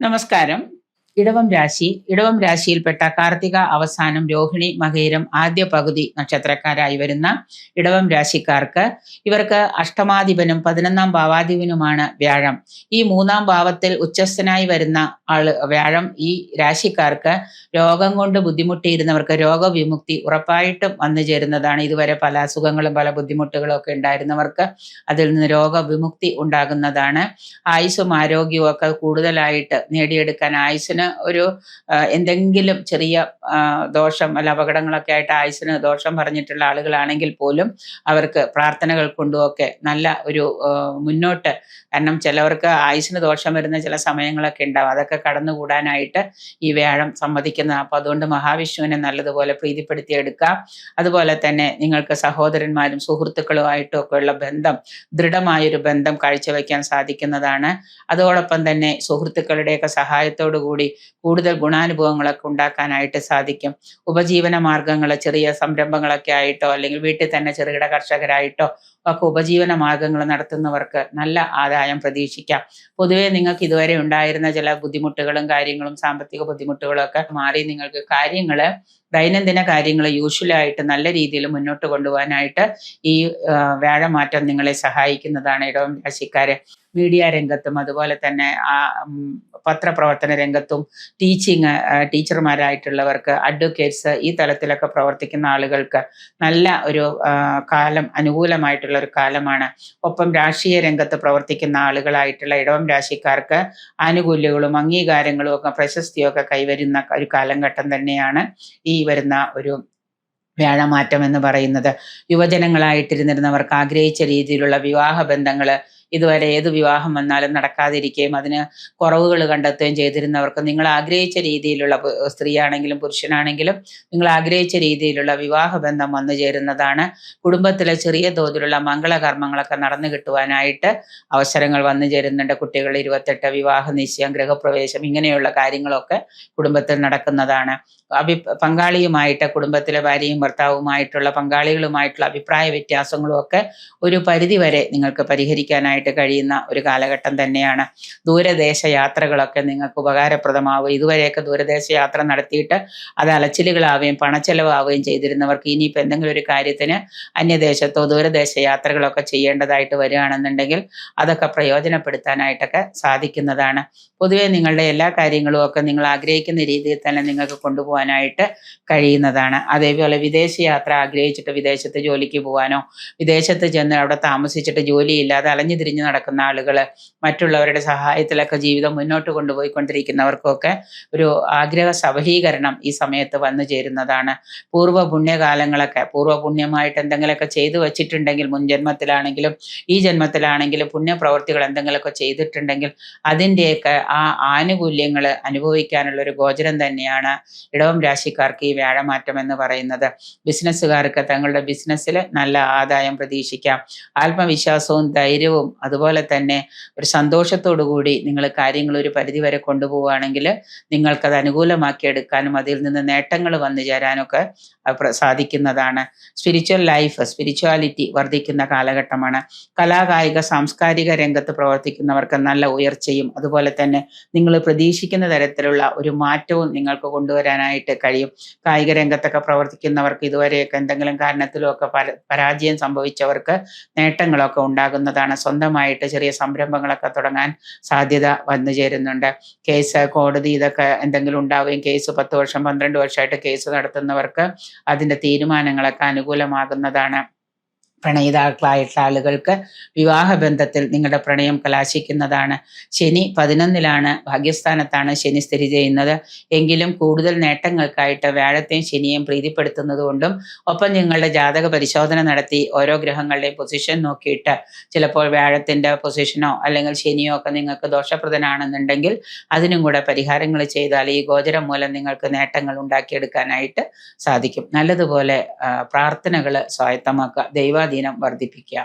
നമസ്കാരം. ഇടവം രാശിയിൽപ്പെട്ട കാർത്തിക അവസാനം രോഹിണി മകയിരം ആദ്യ പകുതി നക്ഷത്രക്കാരായി വരുന്ന ഇടവം രാശിക്കാർക്ക് ഇവർക്ക് അഷ്ടമാധിപനും 11ാം ഭാവാധിപനുമാണ് വ്യാഴം. ഈ 3ാം ഭാവത്തിൽ ഉച്ചസ്ഥനായി വരുന്ന വ്യാഴം ഈ രാശിക്കാർക്ക് രോഗം കൊണ്ട് ബുദ്ധിമുട്ടിയിരുന്നവർക്ക് രോഗവിമുക്തി ഉറപ്പായിട്ടും വന്നു ചേരുന്നതാണ്. ഇതുവരെ പല അസുഖങ്ങളും പല ബുദ്ധിമുട്ടുകളും ഒക്കെ ഉണ്ടായിരുന്നവർക്ക് അതിൽ നിന്ന് രോഗവിമുക്തി ഉണ്ടാകുന്നതാണ്. ആയുസ്സും ആരോഗ്യവും ഒക്കെ കൂടുതലായിട്ട് നേടിയെടുക്കാൻ ആയുസ്സിന് ഒരു എന്തെങ്കിലും ചെറിയ ദോഷം അല്ല അപകടങ്ങളൊക്കെ ആയിട്ട് ആയുസ്സിന് ദോഷം പറഞ്ഞിട്ടുള്ള ആളുകളാണെങ്കിൽ പോലും അവർക്ക് പ്രാർത്ഥനകൾ കൊണ്ടുമൊക്കെ നല്ല ഒരു മുന്നോട്ട്, കാരണം ചിലവർക്ക് ആയുസ്സിന് ദോഷം വരുന്ന ചില സമയങ്ങളൊക്കെ ഉണ്ടാവും, അതൊക്കെ കടന്നുകൂടാനായിട്ട് ഈ വ്യാഴം സമ്മതിക്കുന്നത്. അപ്പോൾ അതുകൊണ്ട് മഹാവിഷ്ണുവിനെ നല്ലതുപോലെ പ്രീതിപ്പെടുത്തിയെടുക്കാം. അതുപോലെ തന്നെ നിങ്ങൾക്ക് സഹോദരന്മാരും സുഹൃത്തുക്കളുമായിട്ടും ഒക്കെ ഉള്ള ബന്ധം, ദൃഢമായൊരു ബന്ധം കാഴ്ചവെക്കാൻ സാധിക്കുന്നതാണ്. അതോടൊപ്പം തന്നെ സുഹൃത്തുക്കളുടെയൊക്കെ സഹായത്തോടു കൂടി കൂടുതൽ ഗുണാനുഭവങ്ങളൊക്കെ ഉണ്ടാക്കാനായിട്ട് സാധിക്കും. ഉപജീവന മാർഗങ്ങൾ, ചെറിയ സംരംഭങ്ങളൊക്കെ ആയിട്ടോ അല്ലെങ്കിൽ വീട്ടിൽ തന്നെ ചെറുകിട കർഷകരായിട്ടോ ഒക്കെ ഉപജീവന മാർഗങ്ങൾ നടത്തുന്നവർക്ക് നല്ല ആദായം പ്രതീക്ഷിക്കാം. പൊതുവെ നിങ്ങൾക്ക് ഇതുവരെ ഉണ്ടായിരുന്ന ചില ബുദ്ധിമുട്ടുകളും കാര്യങ്ങളും സാമ്പത്തിക ബുദ്ധിമുട്ടുകളും ഒക്കെ മാറി നിങ്ങൾക്ക് ദൈനംദിന കാര്യങ്ങൾ യൂഷ്വലായിട്ട് നല്ല രീതിയിൽ മുന്നോട്ട് കൊണ്ടുപോകാനായിട്ട് ഈ വ്യാഴമാറ്റം നിങ്ങളെ സഹായിക്കുന്നതാണ്. ഇടവം രാശിക്കാരെ മീഡിയ രംഗത്തും അതുപോലെ തന്നെ പത്രപ്രവർത്തന രംഗത്തും ടീച്ചർമാരായിട്ടുള്ളവർക്ക്, അഡ്വക്കേറ്റ്സ്, ഈ തലത്തിലൊക്കെ പ്രവർത്തിക്കുന്ന ആളുകൾക്ക് നല്ല ഒരു കാലം, അനുകൂലമായിട്ടുള്ള ഒരു കാലമാണ്. ഒപ്പം രാഷ്ട്രീയ രംഗത്ത് പ്രവർത്തിക്കുന്ന ആളുകളായിട്ടുള്ള ഇടവം രാശിക്കാർക്ക് ആനുകൂല്യങ്ങളും അംഗീകാരങ്ങളും ഒക്കെ പ്രശസ്തിയും ഒക്കെ കൈവരുന്ന ഒരു കാലഘട്ടം തന്നെയാണ് ഈ വരുന്ന ഒരു വ്യാഴമാറ്റം എന്ന് പറയുന്നത്. യുവജനങ്ങളായിട്ടിരുന്നിരുന്നവർക്ക് ആഗ്രഹിച്ച രീതിയിലുള്ള വിവാഹ ബന്ധങ്ങൾ, ഇതുവരെ ഏത് വിവാഹം വന്നാലും നടക്കാതിരിക്കുകയും അതിന് കുറവുകൾ കണ്ടെത്തുകയും ചെയ്തിരുന്നവർക്ക് നിങ്ങൾ ആഗ്രഹിച്ച രീതിയിലുള്ള, സ്ത്രീയാണെങ്കിലും പുരുഷനാണെങ്കിലും നിങ്ങൾ ആഗ്രഹിച്ച രീതിയിലുള്ള വിവാഹ ബന്ധം വന്നു ചേരുന്നതാണ്. കുടുംബത്തിലെ ചെറിയ തോതിലുള്ള മംഗളകർമ്മങ്ങളൊക്കെ നടന്നു കിട്ടുവാനായിട്ട് അവസരങ്ങൾ വന്നു ചേരുന്നുണ്ട്. കുട്ടികൾ 28, വിവാഹ നിശ്ചയം, ഗൃഹപ്രവേശം, ഇങ്ങനെയുള്ള കാര്യങ്ങളൊക്കെ കുടുംബത്തിൽ നടക്കുന്നതാണ്. പങ്കാളിയുമായിട്ട്, കുടുംബത്തിലെ ഭാര്യയും ഭർത്താവുമായിട്ടുള്ള പങ്കാളികളുമായിട്ടുള്ള അഭിപ്രായ വ്യത്യാസങ്ങളും ഒക്കെ ഒരു പരിധിവരെ നിങ്ങൾക്ക് പരിഹരിക്കാനായിട്ട് കഴിയുന്ന ഒരു കാലഘട്ടം തന്നെയാണ്. ദൂരദേശ യാത്രകളൊക്കെ നിങ്ങൾക്ക് ഉപകാരപ്രദമാവും. ഇതുവരെയൊക്കെ ദൂരദേശ യാത്ര നടത്തിയിട്ട് അത് അലച്ചിലുകളാവുകയും പണച്ചെലവാവുകയും ചെയ്തിരുന്നവർക്ക് ഇനിയിപ്പോൾ എന്തെങ്കിലും ഒരു കാര്യത്തിന് അന്യദേശത്തോ ദൂരദേശ യാത്രകളൊക്കെ ചെയ്യേണ്ടതായിട്ട് വരികയാണെന്നുണ്ടെങ്കിൽ അതൊക്കെ പ്രയോജനപ്പെടുത്താനായിട്ടൊക്കെ സാധിക്കുന്നതാണ്. പൊതുവെ നിങ്ങളുടെ എല്ലാ കാര്യങ്ങളും ഒക്കെ നിങ്ങൾ ആഗ്രഹിക്കുന്ന രീതിയിൽ തന്നെ നിങ്ങൾക്ക് കൊണ്ടുപോകാനായിട്ട് കഴിയുന്നതാണ്. അതേപോലെ വിദേശയാത്ര ആഗ്രഹിച്ചിട്ട് വിദേശത്ത് ജോലിക്ക് പോകാനോ, വിദേശത്ത് ചെന്ന് അവിടെ താമസിച്ചിട്ട് ജോലിയില്ലാതെ അലഞ്ഞു തിരിഞ്ഞു നടക്കുന്ന ആളുകൾ, മറ്റുള്ളവരുടെ സഹായത്തിലൊക്കെ ജീവിതം മുന്നോട്ട് കൊണ്ടുപോയിക്കൊണ്ടിരിക്കുന്നവർക്കൊക്കെ ഒരു ആഗ്രഹ സഫലീകരണം ഈ സമയത്ത് വന്നു ചേരുന്നതാണ്. പൂർവ്വ പുണ്യമായിട്ട് എന്തെങ്കിലുമൊക്കെ ചെയ്തു വച്ചിട്ടുണ്ടെങ്കിൽ, മുൻ ജന്മത്തിലാണെങ്കിലും ഈ ജന്മത്തിലാണെങ്കിലും പുണ്യപ്രവർത്തികൾ എന്തെങ്കിലുമൊക്കെ ചെയ്തിട്ടുണ്ടെങ്കിൽ അതിൻ്റെയൊക്കെ ആ ആനുകൂല്യങ്ങൾ അനുഭവിക്കാനുള്ള ഒരു ഗോചരം തന്നെയാണ് ഇടവം രാശിക്കാർക്ക് ഈ വ്യാഴമാറ്റം എന്ന് പറയുന്നത്. ബിസിനസ്സുകാർക്ക് തങ്ങളുടെ ബിസിനസ്സിൽ നല്ല ആദായം പ്രതീക്ഷിക്കാം. ആത്മവിശ്വാസവും ധൈര്യവും അതുപോലെ തന്നെ ഒരു സന്തോഷത്തോടു കൂടി നിങ്ങൾ കാര്യങ്ങൾ ഒരു പരിധിവരെ കൊണ്ടുപോവുകയാണെങ്കിൽ നിങ്ങൾക്കത് അനുകൂലമാക്കി എടുക്കാനും അതിൽ നിന്ന് നേട്ടങ്ങൾ വന്നു ചേരാനൊക്കെ സാധിക്കുന്നതാണ്. സ്പിരിച്വാലിറ്റി വർദ്ധിക്കുന്ന കാലഘട്ടമാണ്. കലാകായിക സാംസ്കാരിക രംഗത്ത് പ്രവർത്തിക്കുന്നവർക്ക് നല്ല ഉയർച്ചയും അതുപോലെ തന്നെ നിങ്ങൾ പ്രതീക്ഷിക്കുന്ന തരത്തിലുള്ള ഒരു മാറ്റവും നിങ്ങൾക്ക് കൊണ്ടുവരാനായിട്ട് കഴിയും. കായിക രംഗത്തൊക്കെ പ്രവർത്തിക്കുന്നവർക്ക് ഇതുവരെയൊക്കെ എന്തെങ്കിലും കാരണത്തിലൊക്കെ പരാജയം സംഭവിച്ചവർക്ക് നേട്ടങ്ങളൊക്കെ ഉണ്ടാകുന്നതാണ്. സ്വന്തമായിട്ട് ചെറിയ സംരംഭങ്ങളൊക്കെ തുടങ്ങാൻ സാധ്യത വന്നു ചേരുന്നുണ്ട്. കേസ്, കോടതി ഇതൊക്കെ എന്തെങ്കിലും ഉണ്ടാവുകയും കേസ് 10 വർഷം 12 വർഷമായിട്ട് കേസ് നടത്തുന്നവർക്ക് അതിൻ്റെ തീരുമാനങ്ങളൊക്കെ അനുകൂലമാകുന്നതാണ്. പ്രണയിതാക്കളായിട്ടുള്ള ആളുകൾക്ക് വിവാഹബന്ധത്തിൽ നിങ്ങളുടെ പ്രണയം കലാശിക്കുന്നതാണ്. ശനി 11ലാണ്, ഭാഗ്യസ്ഥാനത്താണ് ശനി സ്ഥിതി ചെയ്യുന്നത്. എങ്കിലും കൂടുതൽ നേട്ടങ്ങൾക്കായിട്ട് വ്യാഴത്തെയും ശനിയെയും പ്രീതിപ്പെടുത്തുന്നത് കൊണ്ടും ഒപ്പം നിങ്ങളുടെ ജാതക പരിശോധന നടത്തി ഓരോ ഗ്രഹങ്ങളുടെയും പൊസിഷൻ നോക്കിയിട്ട് ചിലപ്പോൾ വ്യാഴത്തിൻ്റെ പൊസിഷനോ അല്ലെങ്കിൽ ശനിയോ ഒക്കെ നിങ്ങൾക്ക് ദോഷപ്രദനാണെന്നുണ്ടെങ്കിൽ അതിനും കൂടെ പരിഹാരങ്ങൾ ചെയ്താൽ ഈ ഗോചരം മൂലം നിങ്ങൾക്ക് നേട്ടങ്ങൾ ഉണ്ടാക്കിയെടുക്കാനായിട്ട് സാധിക്കും. നല്ലതുപോലെ പ്രാർത്ഥനകൾ സ്വായത്തമാക്കുക, ദൈവാധീനം വർദ്ധിപ്പിക്കുക.